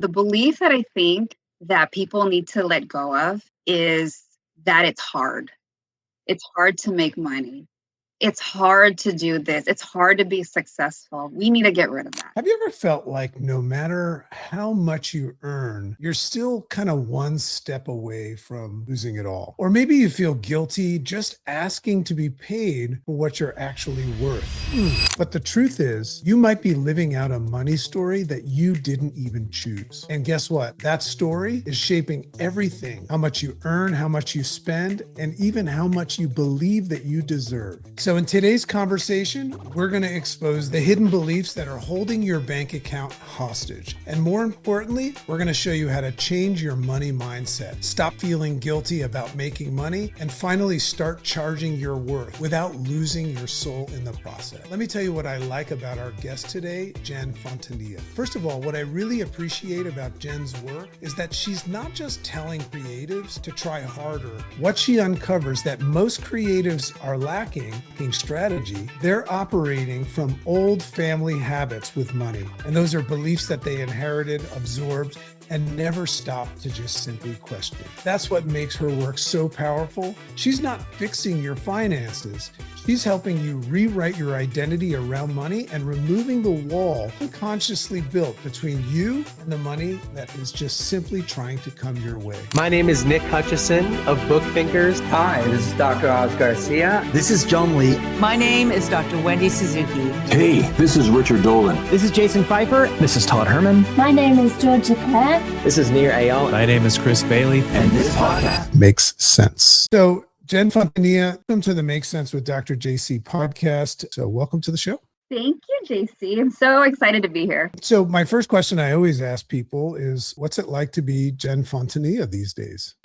The belief that I think that people need to let go of is that it's hard. It's hard to make money. It's hard to do this. It's hard to be successful. We need to get rid of that. Have you ever felt like no matter how much you earn, you're still kind of one step away from losing it all? Or maybe you feel guilty just asking to be paid for what you're actually worth. But the truth is, you might be living out a money story that you didn't even choose. And guess what? That story is shaping everything: how much you earn, how much you spend, and even how much you believe that you deserve. So in today's conversation, we're going to expose the hidden beliefs that are holding your bank account hostage. And more importantly, we're going to show you how to change your money mindset, stop feeling guilty about making money, and finally start charging your worth without losing your soul in the process. Let me tell you what I like about our guest today, Jen Fontanilla. First of all, what I really appreciate about Jen's work is that she's not just telling creatives to try harder. What she uncovers that most creatives are lacking strategy, they're operating from old family habits with money. And those are beliefs that they inherited, absorbed, and never stop to just simply question. That's what makes her work so powerful. She's not fixing your finances. She's helping you rewrite your identity around money and removing the wall unconsciously built between you and the money that is just simply trying to come your way. My name is Nick Hutchison of Book Thinkers. Hi, this is Dr. Oz Garcia. This is John Lee. My name is Dr. Wendy Suzuki. Hey, this is Richard Dolan. This is Jason Pfeiffer. This is Todd Herman. My name is Georgia Clare. This is Nir Ayal. My name is Chris Bailey. And this podcast makes sense. So Jen Fontanilla, welcome to the Make Sense with Dr. JC podcast. So welcome to the show. Thank you, JC. I'm so excited to be here. So my first question I always ask people is, what's it like to be Jen Fontanilla these days?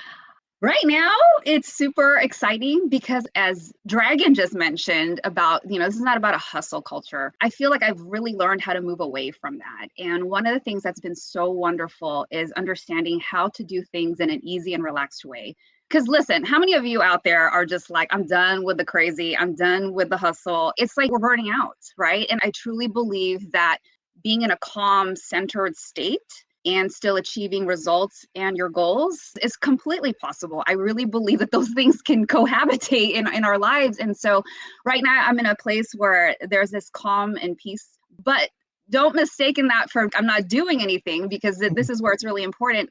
Right now, it's super exciting because, as Dragon just mentioned about, this is not about a hustle culture. I feel like I've really learned how to move away from that. And one of the things that's been so wonderful is understanding how to do things in an easy and relaxed way. Because listen, how many of you out there are just like, I'm done with the crazy, I'm done with the hustle. It's like we're burning out, right? And I truly believe that being in a calm, centered state and still achieving results and your goals is completely possible. I really believe that those things can cohabitate in our lives. And so right now I'm in a place where there's this calm and peace, but don't mistake that for I'm not doing anything, because this is where it's really important.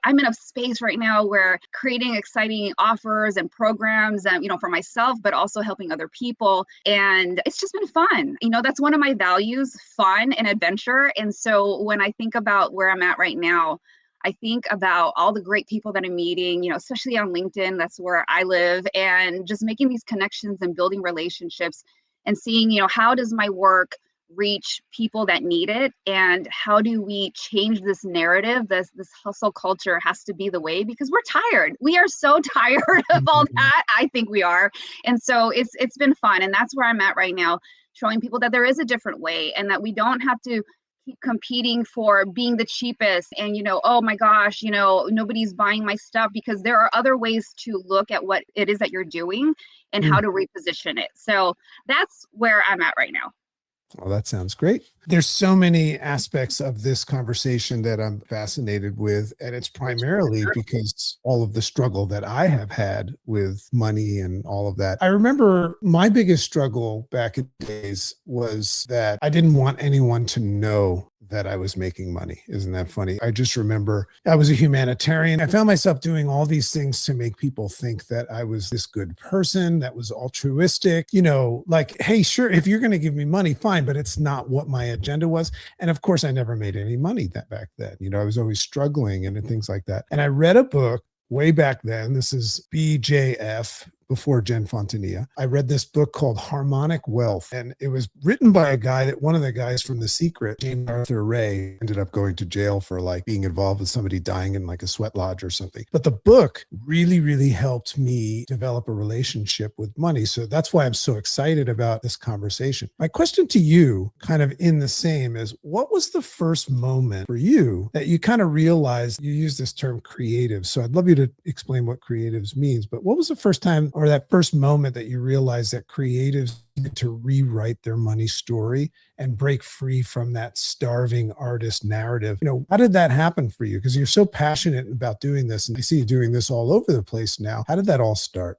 I'm in a space right now where creating exciting offers and programs, for myself, but also helping other people. And it's just been fun. That's one of my values, fun and adventure. And so when I think about where I'm at right now, I think about all the great people that I'm meeting, especially on LinkedIn, that's where I live, and just making these connections and building relationships and seeing, how does my work reach people that need it, and how do we change this narrative? This hustle culture has to be the way, because we're tired. We are so tired of all that. I think we are. And so it's been fun. And that's where I'm at right now, showing people that there is a different way and that we don't have to keep competing for being the cheapest and, oh my gosh, nobody's buying my stuff, because there are other ways to look at what it is that you're doing and how to reposition it. So that's where I'm at right now. Well, that sounds great. There's so many aspects of this conversation that I'm fascinated with, and it's primarily because all of the struggle that I have had with money and all of that. I remember my biggest struggle back in the days was that I didn't want anyone to know that I was making money. Isn't that funny? I just remember I was a humanitarian. I found myself doing all these things to make people think that I was this good person that was altruistic, like, hey, sure, if you're going to give me money, fine, but it's not what my agenda was. And of course, I never made any money back then. I was always struggling and things like that. And I read a book way back then. This is BJF, before Jen Fontanilla. I read this book called Harmonic Wealth, and it was written by a guy that one of the guys from The Secret, James Arthur Ray, ended up going to jail for being involved with somebody dying in a sweat lodge or something. But the book really, really helped me develop a relationship with money. So that's why I'm so excited about this conversation. My question to you, kind of in the same, is what was the first moment for you that you kind of realized, you use this term creative, so I'd love you to explain what creatives means, but what was the first time or that first moment that you realized that creatives need to rewrite their money story and break free from that starving artist narrative? How did that happen for you? Because you're so passionate about doing this, and I see you doing this all over the place now. How did that all start?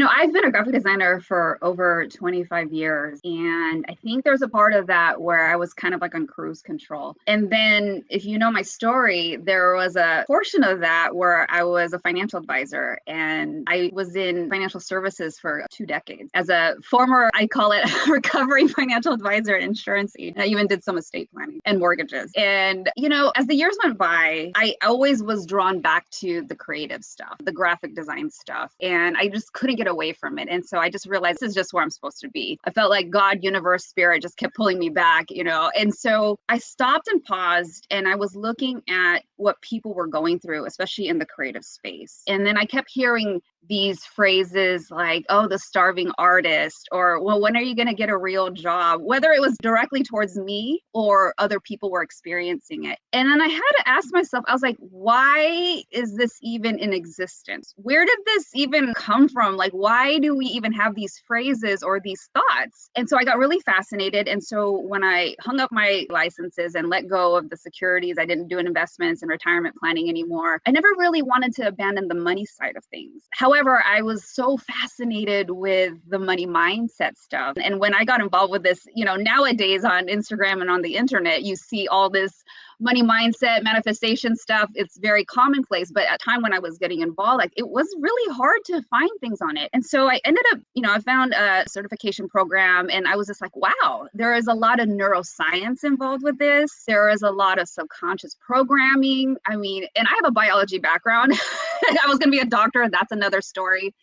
I've been a graphic designer for over 25 years. And I think there's a part of that where I was kind of like on cruise control. And then if you know my story, there was a portion of that where I was a financial advisor, and I was in financial services for 2 decades as a former, I call it recovering financial advisor and insurance agent. I even did some estate planning and mortgages. And, as the years went by, I always was drawn back to the creative stuff, the graphic design stuff. And I just couldn't get away from it. And so I just realized this is just where I'm supposed to be. I felt like God, universe, spirit just kept pulling me back, And so I stopped and paused, and I was looking at what people were going through, especially in the creative space. And then I kept hearing these phrases like, oh, the starving artist, or, well, when are you going to get a real job? Whether it was directly towards me or other people were experiencing it. And then I had to ask myself, I was like, why is this even in existence? Where did this even come from? Like, why do we even have these phrases or these thoughts? And so I got really fascinated. And so when I hung up my licenses and let go of the securities, I didn't do investments and retirement planning anymore. I never really wanted to abandon the money side of things. However, I was so fascinated with the money mindset stuff. And when I got involved with this, nowadays on Instagram and on the internet, you see all this money mindset, manifestation stuff. It's very commonplace. But at a time when I was getting involved, like, it was really hard to find things on it. And so I ended up, I found a certification program, and I was just like, wow, there is a lot of neuroscience involved with this. There is a lot of subconscious programming. I mean, and I have a biology background. I was going to be a doctor. That's another story.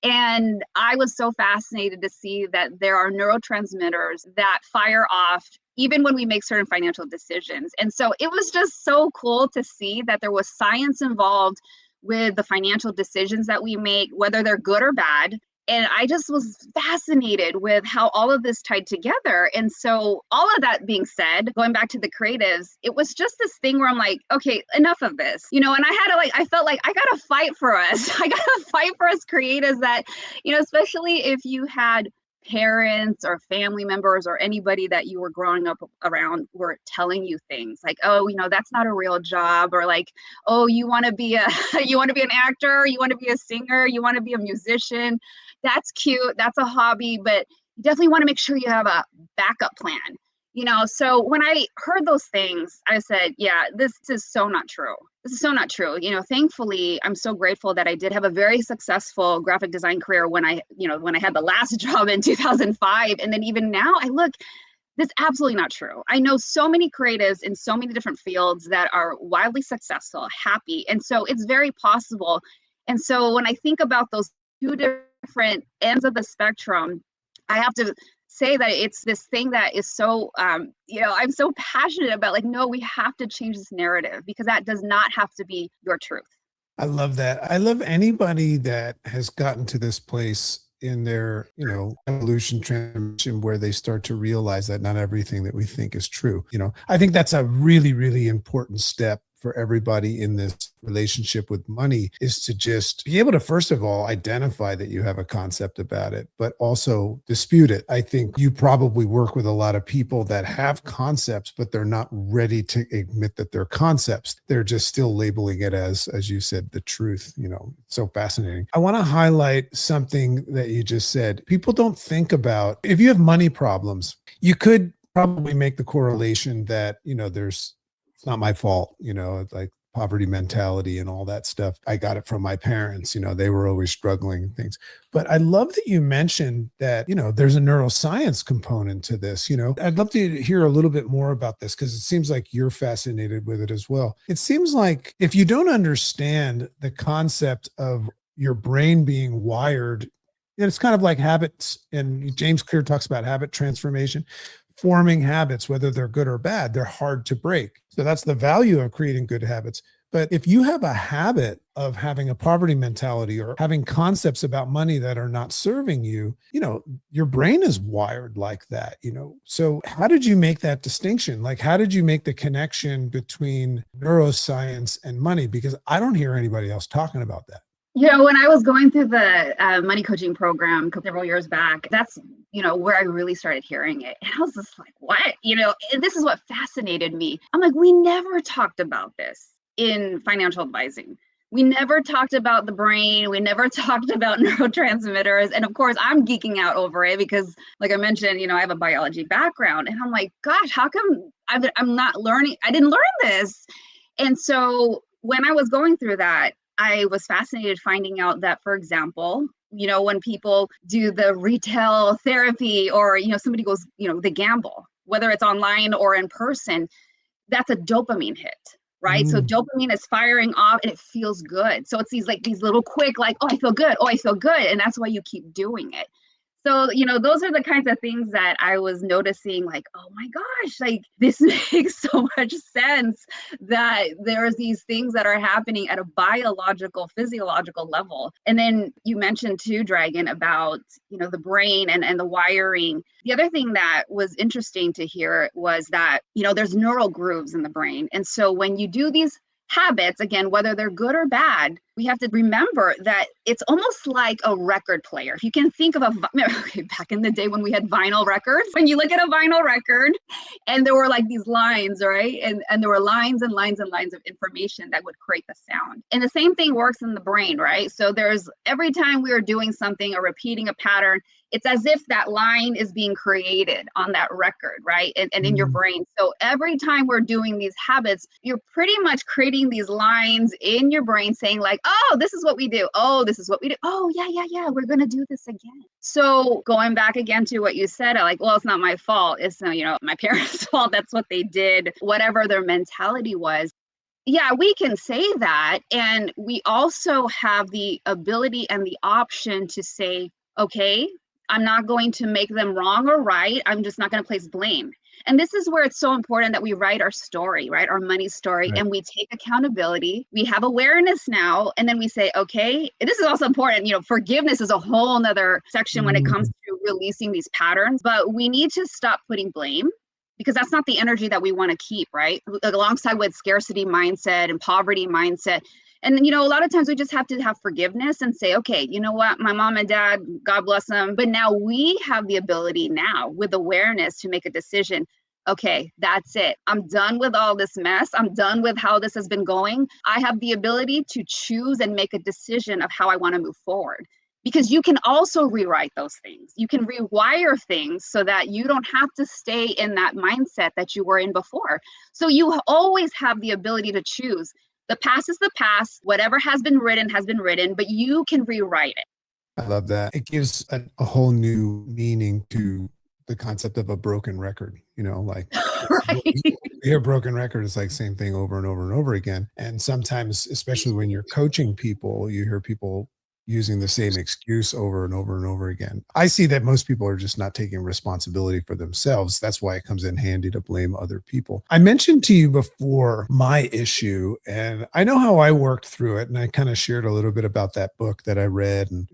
And I was so fascinated to see that there are neurotransmitters that fire off even when we make certain financial decisions. And so it was just so cool to see that there was science involved with the financial decisions that we make, whether they're good or bad. And I just was fascinated with how all of this tied together. And so all of that being said, going back to the creatives, it was just this thing where I'm like, okay, enough of this, and I had to I felt like I got to fight for us. I got to fight for us creatives that, especially if you had parents or family members or anybody that you were growing up around were telling you things like, oh, that's not a real job, or like, oh, you want to be an actor, you want to be a singer, you want to be a musician. That's cute. That's a hobby, but you definitely want to make sure you have a backup plan. So when I heard those things, I said, yeah, this is so not true. This is so not true. Thankfully, I'm so grateful that I did have a very successful graphic design career when I had the last job in 2005. And then even now I look, this is absolutely not true. I know so many creatives in so many different fields that are wildly successful, happy. And so it's very possible. And so when I think about those two different ends of the spectrum, I have to say that it's this thing that is so, I'm so passionate about, like, no, we have to change this narrative, because that does not have to be your truth. I love that. I love anybody that has gotten to this place in their, evolution transition where they start to realize that not everything that we think is true. I think that's a really, really important step for everybody in this relationship with money, is to just be able to, first of all, identify that you have a concept about it, but also dispute it. I think you probably work with a lot of people that have concepts, but they're not ready to admit that they're concepts. They're just still labeling it as you said, the truth. So fascinating. I want to highlight something that you just said. People don't think about, if you have money problems, you could probably make the correlation that, it's not my fault, like poverty mentality and all that stuff. I got it from my parents, they were always struggling and things. But I love that you mentioned that, there's a neuroscience component to this. I'd love to hear a little bit more about this, because it seems like you're fascinated with it as well. It seems like if you don't understand the concept of your brain being wired, it's kind of like habits. And James Clear talks about habit transformation. Forming habits, whether they're good or bad, they're hard to break. So that's the value of creating good habits. But if you have a habit of having a poverty mentality or having concepts about money that are not serving you, your brain is wired like that, So how did you make that distinction? Like, how did you make the connection between neuroscience and money? Because I don't hear anybody else talking about that. When I was going through the money coaching program several years back, that's, where I really started hearing it. And I was just like, what? And this is what fascinated me. I'm like, we never talked about this in financial advising. We never talked about the brain. We never talked about neurotransmitters. And of course, I'm geeking out over it because, like I mentioned, I have a biology background. And I'm like, gosh, how come I'm not learning? I didn't learn this. And so when I was going through that, I was fascinated finding out that, for example, when people do the retail therapy or, somebody goes, they gamble, whether it's online or in person, that's a dopamine hit. Right. So dopamine is firing off and it feels good. So it's these little quick, like, oh, I feel good. Oh, I feel good. And that's why you keep doing it. So, those are the kinds of things that I was noticing, like, oh my gosh, like this makes so much sense that there's these things that are happening at a biological, physiological level. And then you mentioned too, Dragon, about, the brain and the wiring. The other thing that was interesting to hear was that, there's neural grooves in the brain. And so when you do these habits, again, whether they're good or bad, we have to remember that it's almost like a record player. If you can think of back in the day when we had vinyl records, when you look at a vinyl record and there were like these lines, right? And there were lines and lines and lines of information that would create the sound. And the same thing works in the brain, right? So there's every time we are doing something or repeating a pattern, it's as if that line is being created on that record, right? And in your brain. So every time we're doing these habits, you're pretty much creating these lines in your brain saying like, oh, this is what we do. Oh, this is what we do. Oh, yeah. We're going to do this again. So going back again to what you said, I like, well, it's not my fault. It's, my parents' fault. That's what they did, whatever their mentality was. Yeah, we can say that. And we also have the ability and the option to say, okay, I'm not going to make them wrong or right. I'm just not going to place blame. And this is where it's so important that we write our story, right? Our money story, and we take accountability. We have awareness now. And then we say, okay, this is also important. Forgiveness is a whole nother section when it comes to releasing these patterns, but we need to stop putting blame because that's not the energy that we want to keep, right? Alongside with scarcity mindset and poverty mindset. And, a lot of times we just have to have forgiveness and say, okay, you know what, my mom and dad, God bless them. But now we have the ability now with awareness to make a decision. Okay, that's it. I'm done with all this mess. I'm done with how this has been going. I have the ability to choose and make a decision of how I want to move forward. Because you can also rewrite those things. You can rewire things so that you don't have to stay in that mindset that you were in before. So you always have the ability to choose. The past is the past. Whatever has been written, but you can rewrite it. I love that. It gives a whole new meaning to the concept of a broken record, like Right. you hear broken record, it's like same thing over and over and over again. And sometimes, especially when you're coaching people, you hear people using the same excuse over and over and over again. I see that most people are just not taking responsibility for themselves. That's why it comes in handy to blame other people. I mentioned to you before my issue, and I know how I worked through it. And I kind of shared a little bit about that book that I read and,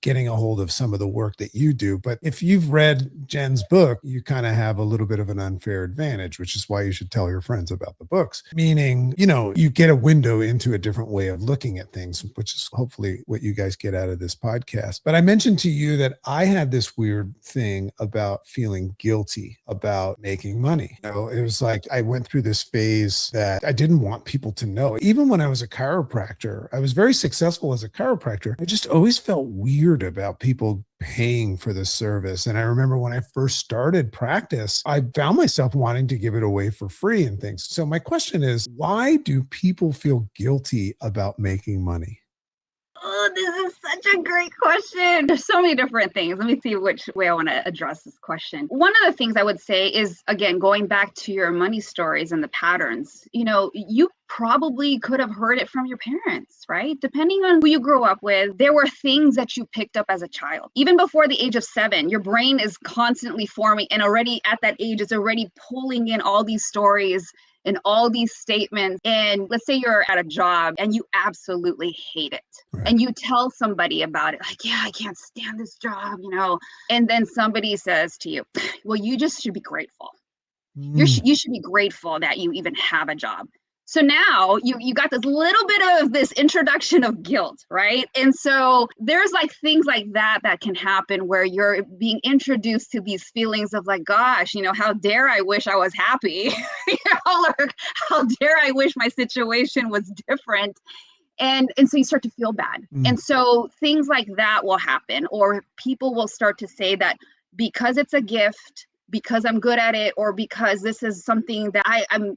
getting a hold of some of the work that you do. But if you've read Jen's book, you kind of have a little bit of an unfair advantage, which is why you should tell your friends about the books. Meaning, you get a window into a different way of looking at things, which is hopefully what you guys get out of this podcast. But I mentioned to you that I had this weird thing about feeling guilty about making money. It was like I went through this phase that I didn't want people to know. Even when I was a chiropractor, I was very successful as a chiropractor. I just always felt weird about people paying for the service. And I remember when I first started practice, I found myself wanting to give it away for free and things. So my question is, why do people feel guilty about making money? Oh, this is such a great question. There's so many different things. Let me see which way I want to address this question. One of the things I would say is, again, going back to your money stories and the patterns, you probably could have heard it from your parents, right? Depending on who you grew up with, there were things that you picked up as a child. Even before the age of 7, your brain is constantly forming, and already at that age, it's already pulling in all these stories and all these statements. And let's say you're at a job and you absolutely hate it. Right. And you tell somebody about it, like, yeah, I can't stand this job, and then somebody says to you, well, you just should be grateful. You should be grateful that you even have a job. So now you got this little bit of this introduction of guilt, right? And so there's like things like that can happen where you're being introduced to these feelings of like, gosh, how dare I wish I was happy, or how dare I wish my situation was different. And so you start to feel bad. And so things like that will happen, or people will start to say that because it's a gift, because I'm good at it, or because this is something that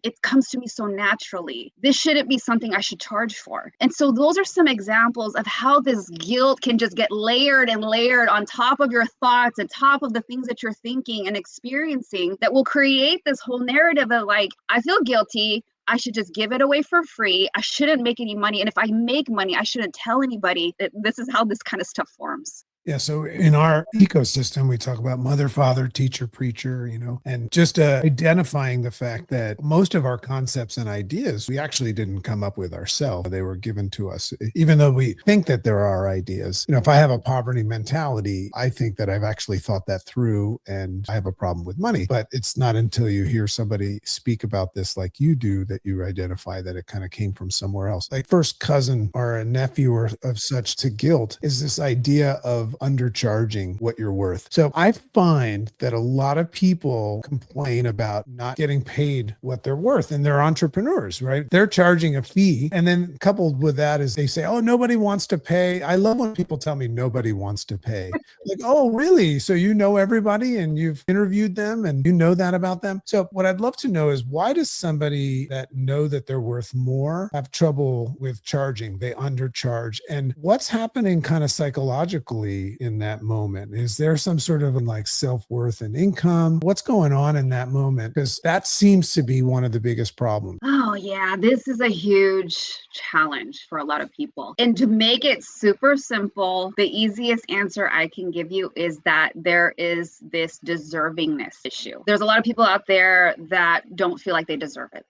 it comes to me so naturally, this shouldn't be something I should charge for. And so those are some examples of how this guilt can just get layered and layered on top of your thoughts and top of the things that you're thinking and experiencing that will create this whole narrative of like, I feel guilty, I should just give it away for free, I shouldn't make any money, and if I make money, I shouldn't tell anybody. That this is how this kind of stuff forms. Yeah. So in our ecosystem, we talk about mother, father, teacher, preacher, and just identifying the fact that most of our concepts and ideas, we actually didn't come up with ourselves. They were given to us, even though we think that there are ideas. If I have a poverty mentality, I think that I've actually thought that through and I have a problem with money. But it's not until you hear somebody speak about this like you do that you identify that it kind of came from somewhere else. Like first cousin or a nephew or of such to guilt is this idea of undercharging what you're worth. So I find that a lot of people complain about not getting paid what they're worth, and they're entrepreneurs, right? They're charging a fee. And then coupled with that is they say, oh, nobody wants to pay. I love when people tell me nobody wants to pay. Like, oh, really? So you know everybody and you've interviewed them and you know that about them. So what I'd love to know is, why does somebody that know that they're worth more have trouble with charging? They undercharge. And what's happening kind of psychologically in that moment? Is there some sort of like self-worth and income? What's going on in that moment? Because that seems to be one of the biggest problems. Oh yeah, this is a huge challenge for a lot of people. And to make it super simple, the easiest answer I can give you is that there is this deservingness issue. There's a lot of people out there that don't feel like they deserve it.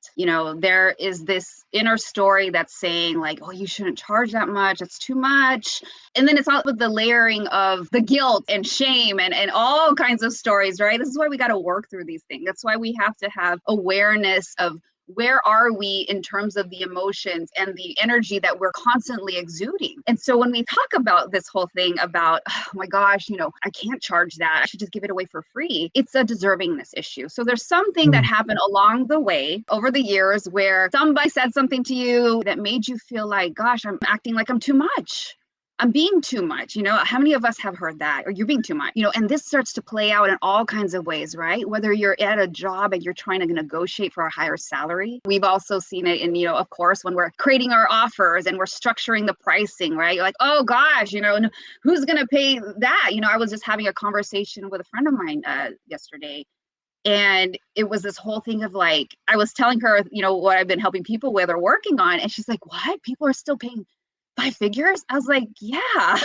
There is this inner story that's saying like, oh, you shouldn't charge that much, it's too much. And then it's all with the layering of the guilt and shame and all kinds of stories, right? This is why we got to work through these things. That's why we have to have awareness of where are we in terms of the emotions and the energy that we're constantly exuding. And so when we talk about this whole thing about, oh my gosh, I can't charge that, I should just give it away for free, it's a deservingness issue. So there's something that happened along the way over the years where somebody said something to you that made you feel like, gosh, I'm acting like I'm too much. I'm being too much. How many of us have heard that? Or you're being too much, and this starts to play out in all kinds of ways, right? Whether you're at a job and you're trying to negotiate for a higher salary. We've also seen it in, of course, when we're creating our offers and we're structuring the pricing, right? You're like, oh gosh, who's going to pay that? I was just having a conversation with a friend of mine yesterday. And it was this whole thing of like, I was telling her, what I've been helping people with or working on. And she's like, what? People are still paying 5 figures? I was like, yeah.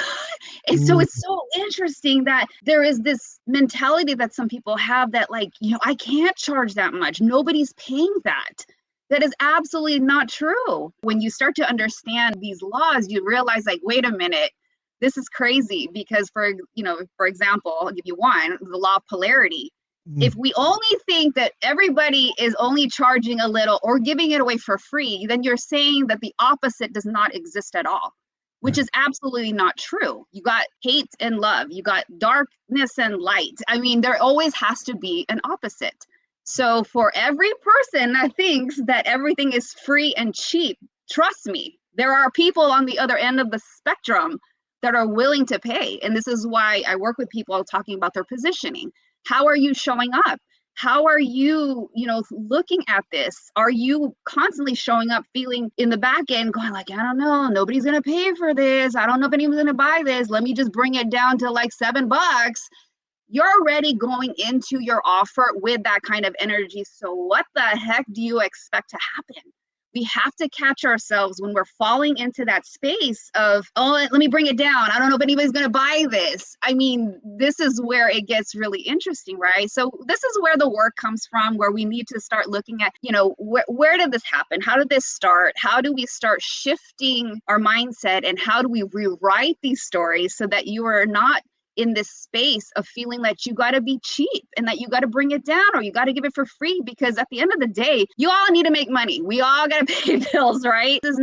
And so it's so interesting that there is this mentality that some people have that like, I can't charge that much. Nobody's paying that. That is absolutely not true. When you start to understand these laws, you realize like, wait a minute, this is crazy. Because for example, I'll give you one, the law of polarity. If we only think that everybody is only charging a little or giving it away for free, then you're saying that the opposite does not exist at all, which is absolutely not true. You got hate and love, you got darkness and light. I mean, there always has to be an opposite. So for every person that thinks that everything is free and cheap, trust me, there are people on the other end of the spectrum that are willing to pay. And this is why I work with people talking about their positioning. How are you showing up? How are you, looking at this? Are you constantly showing up feeling in the back end going like, I don't know, nobody's going to pay for this. I don't know if anyone's going to buy this. Let me just bring it down to like $7. You're already going into your offer with that kind of energy. So what the heck do you expect to happen? We have to catch ourselves when we're falling into that space of, oh, let me bring it down. I don't know if anybody's going to buy this. I mean, this is where it gets really interesting, right? So this is where the work comes from, where we need to start looking at, where did this happen? How did this start? How do we start shifting our mindset? And how do we rewrite these stories so that you are not in this space of feeling that you got to be cheap and that you got to bring it down or you got to give it for free, because at the end of the day, you all need to make money. We all got to pay bills, right? This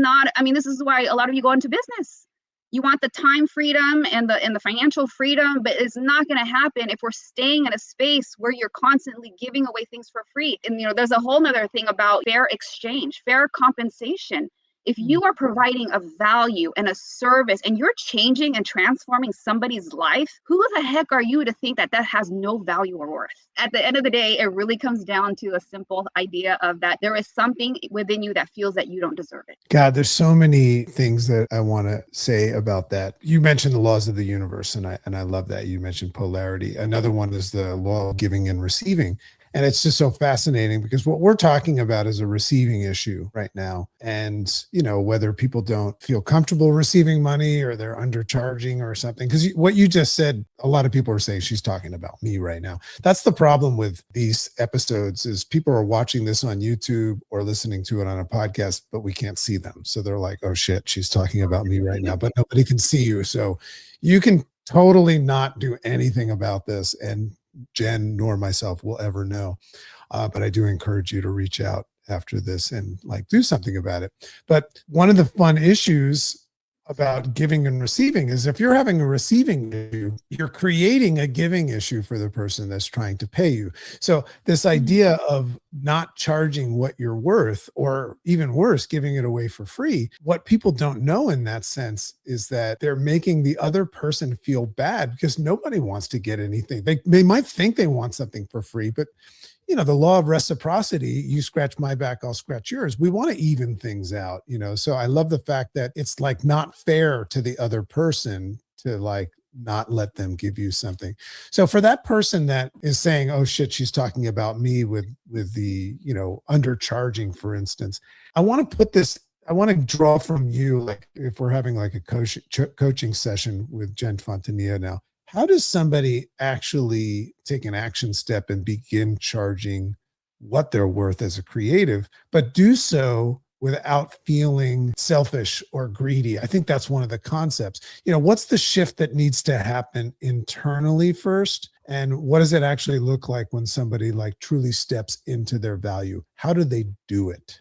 is why a lot of you go into business. You want the time freedom and the financial freedom, but it's not going to happen if we're staying in a space where you're constantly giving away things for free. And, there's a whole nother thing about fair exchange, fair compensation. If you are providing a value and a service and you're changing and transforming somebody's life, who the heck are you to think that has no value or worth? At the end of the day, it really comes down to a simple idea of that there is something within you that feels that you don't deserve it. God, there's so many things that I want to say about that. You mentioned the laws of the universe, and I love that. You mentioned polarity. Another one is the law of giving and receiving. And it's just so fascinating because what we're talking about is a receiving issue right now. And, whether people don't feel comfortable receiving money or they're undercharging or something, because what you just said, a lot of people are saying she's talking about me right now. That's the problem with these episodes is people are watching this on YouTube or listening to it on a podcast, but we can't see them. So they're like, oh shit, she's talking about me right now, but nobody can see you. So you can totally not do anything about this. And Jen nor myself will ever know. But I do encourage you to reach out after this and do something about it. But one of the fun issues about giving and receiving is if you're having a receiving issue, you're creating a giving issue for the person that's trying to pay you. So this idea of not charging what you're worth, or even worse, giving it away for free, what people don't know in that sense is that they're making the other person feel bad because nobody wants to get anything. They might think they want something for free, but the law of reciprocity, you scratch my back, I'll scratch yours. We want to even things out, so I love the fact that it's not fair to the other person to not let them give you something. So for that person that is saying, oh shit, she's talking about me with the, undercharging, for instance, I want to draw from you, if we're having a coaching session with Jen Fontanilla now, how does somebody actually take an action step and begin charging what they're worth as a creative, but do so without feeling selfish or greedy? I think that's one of the concepts. What's the shift that needs to happen internally first? And what does it actually look like when somebody truly steps into their value? How do they do it?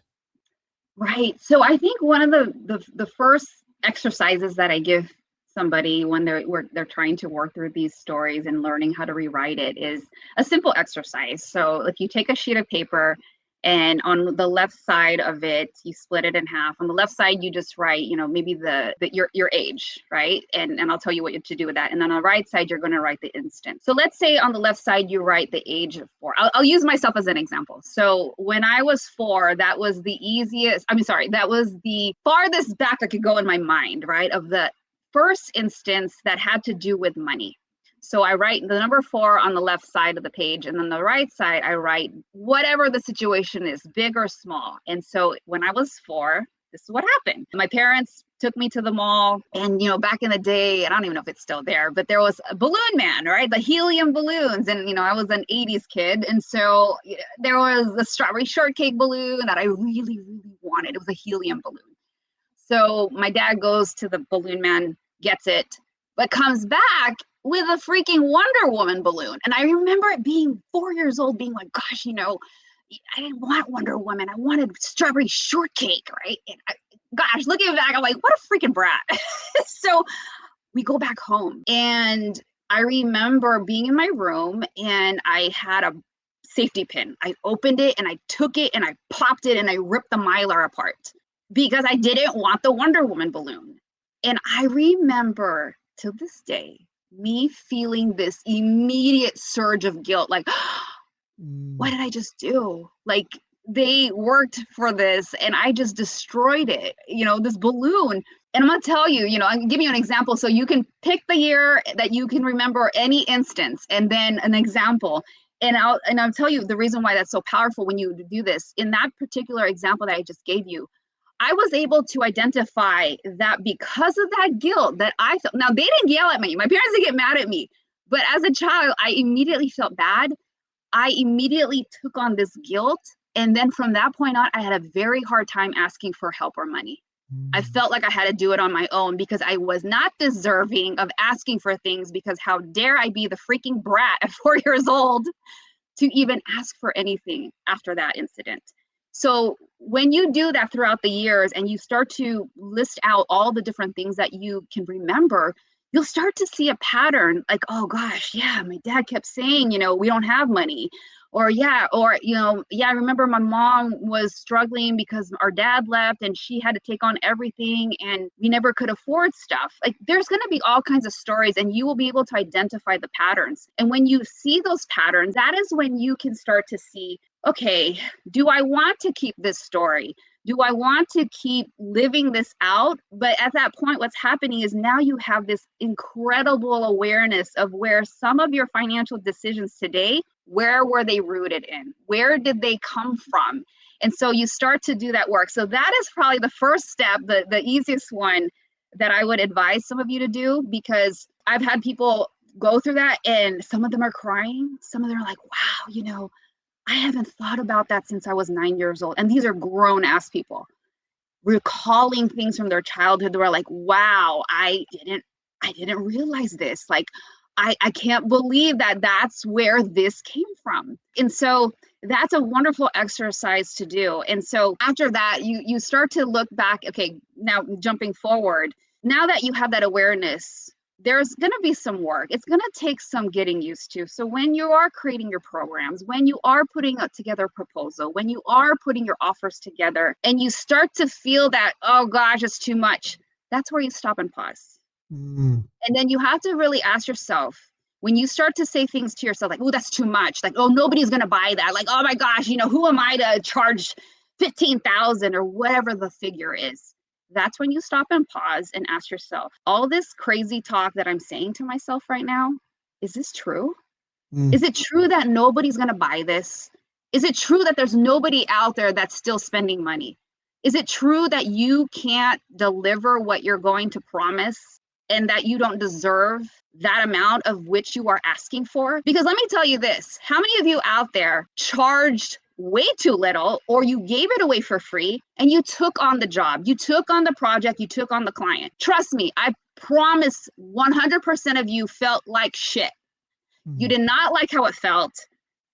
Right. So I think one of the first exercises that I give somebody when they're trying to work through these stories and learning how to rewrite it is a simple exercise. So if you take a sheet of paper and on the left side of it, you split it in half. On the left side, you just write, maybe your age, right? And I'll tell you what to do with that. And then on the right side, you're going to write the instant. So let's say on the left side, you write the age of 4. I'll use myself as an example. So when I was 4, that was that was the farthest back I could go in my mind, right? Of the first instance that had to do with money. So I write the number 4 on the left side of the page, and then the right side, I write whatever the situation is, big or small. And so when I was 4, this is what happened. My parents took me to the mall, and back in the day, I don't even know if it's still there, but there was a balloon man, right? The helium balloons. And I was an 80s kid. And so there was the strawberry shortcake balloon that I really, really wanted. It was a helium balloon. So my dad goes to the balloon man, gets it, but comes back with a freaking Wonder Woman balloon. And I remember it being 4 years old, being like, gosh, I didn't want Wonder Woman. I wanted strawberry shortcake, right? And gosh, looking back, I'm like, what a freaking brat. So we go back home. And I remember being in my room and I had a safety pin. I opened it and I took it and I popped it and I ripped the mylar apart, because I didn't want the Wonder Woman balloon. And I remember to this day, me feeling this immediate surge of guilt, what did I just do? They worked for this and I just destroyed it, this balloon. And I'm going to tell you, I'm give you an example. So you can pick the year that you can remember any instance and then an example. And I'll tell you the reason why that's so powerful when you do this. In that particular example that I just gave you, I was able to identify that because of that guilt that I felt. Now, they didn't yell at me. My parents didn't get mad at me. But as a child, I immediately felt bad. I immediately took on this guilt. And then from that point on, I had a very hard time asking for help or money. I felt like I had to do it on my own because I was not deserving of asking for things, because how dare I be the freaking brat at 4 years old to even ask for anything after that incident. So when you do that throughout the years and you start to list out all the different things that you can remember, you'll start to see a pattern like, oh gosh, yeah, my dad kept saying, we don't have money. I remember my mom was struggling because our dad left and she had to take on everything and we never could afford stuff. Like, there's going to be all kinds of stories and you will be able to identify the patterns. And when you see those patterns, that is when you can start to see, okay, do I want to keep this story? Do I want to keep living this out? But at that point, what's happening is now you have this incredible awareness of where some of your financial decisions today, where were they rooted in? Where did they come from? And so you start to do that work. So that is probably the first step, the easiest one that I would advise some of you to do, because I've had people go through that and some of them are crying. Some of them are like, wow, I haven't thought about that since I was 9 years old. And these are grown ass people recalling things from their childhood. They were like, wow, I didn't realize this. Like, I can't believe that that's where this came from. And so that's a wonderful exercise to do. And so after that, you start to look back. Okay, now jumping forward, now that you have that awareness, there's going to be some work. It's going to take some getting used to. So when you are creating your programs, when you are putting together a proposal, when you are putting your offers together and you start to feel that, oh gosh, it's too much, that's where you stop and pause. And then you have to really ask yourself, when you start to say things to yourself like, oh, that's too much. Like, oh, nobody's going to buy that. Like, oh my gosh, who am I to charge $15,000 or whatever the figure is? That's when you stop and pause and ask yourself, all this crazy talk that I'm saying to myself right now, is this true? Is it true that nobody's going to buy this? Is it true that there's nobody out there that's still spending money? Is it true that you can't deliver what you're going to promise and that you don't deserve that amount of which you are asking for? Because let me tell you this, how many of you out there charged way too little, or you gave it away for free and you took on the job, you took on the project, you took on the client? Trust me, I promise 100% of you felt like shit. You did not like how it felt.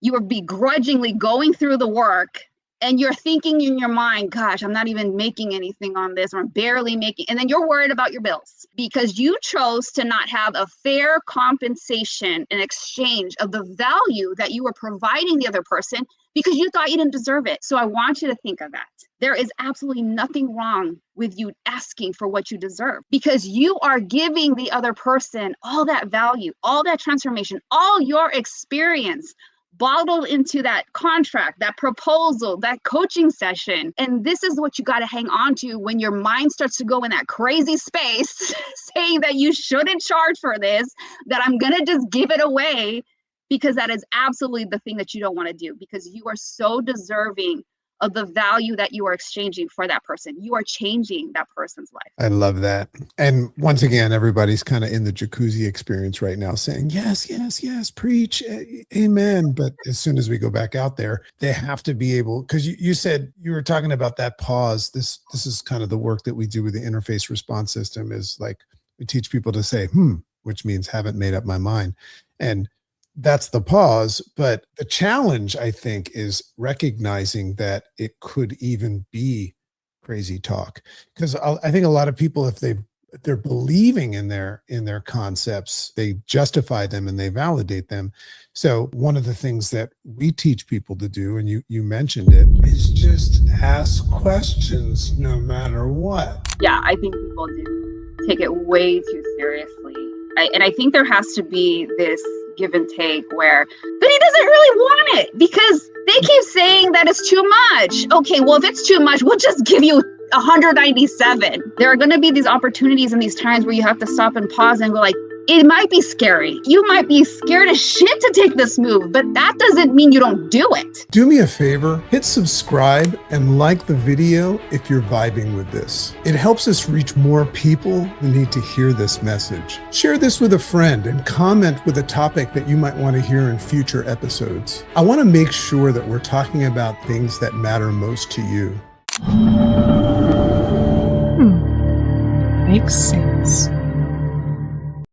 You were begrudgingly going through the work and you're thinking in your mind, gosh, I'm not even making anything on this, or I'm barely making, and then you're worried about your bills because you chose to not have a fair compensation in exchange of the value that you were providing the other person because you thought you didn't deserve it. So I want you to think of that. There is absolutely nothing wrong with you asking for what you deserve, because you are giving the other person all that value, all that transformation, all your experience bottled into that contract, that proposal, that coaching session. And this is what you got to hang on to when your mind starts to go in that crazy space saying that you shouldn't charge for this, that I'm going to just give it away, because that is absolutely the thing that you don't want to do, because you are so deserving of the value that you are exchanging for that person. You are changing that person's life. I love that. And once again, everybody's kind of in the jacuzzi experience right now saying, yes, yes, yes, preach, amen. But as soon as we go back out there, they have to be able, because you said, you were talking about that pause. This is kind of the work that we do with the interface response system, is like, we teach people to say, which means haven't made up my mind. And that's the pause. But the challenge, I think, is recognizing that it could even be crazy talk. Because I think a lot of people, if they're believing in their concepts, they justify them and they validate them. So one of the things that we teach people to do, and you mentioned it, is just ask questions no matter what. Yeah, I think people do take it way too seriously. And I think there has to be this give and take where, but he doesn't really want it because they keep saying that it's too much. Okay, well, if it's too much, we'll just give you 197. There are going to be these opportunities and these times where you have to stop and pause and go like, it might be scary. You might be scared as shit to take this move, but that doesn't mean you don't do it. Do me a favor, hit subscribe and like the video if you're vibing with this. It helps us reach more people who need to hear this message. Share this with a friend and comment with a topic that you might want to hear in future episodes. I want to make sure that we're talking about things that matter most to you. makes sense.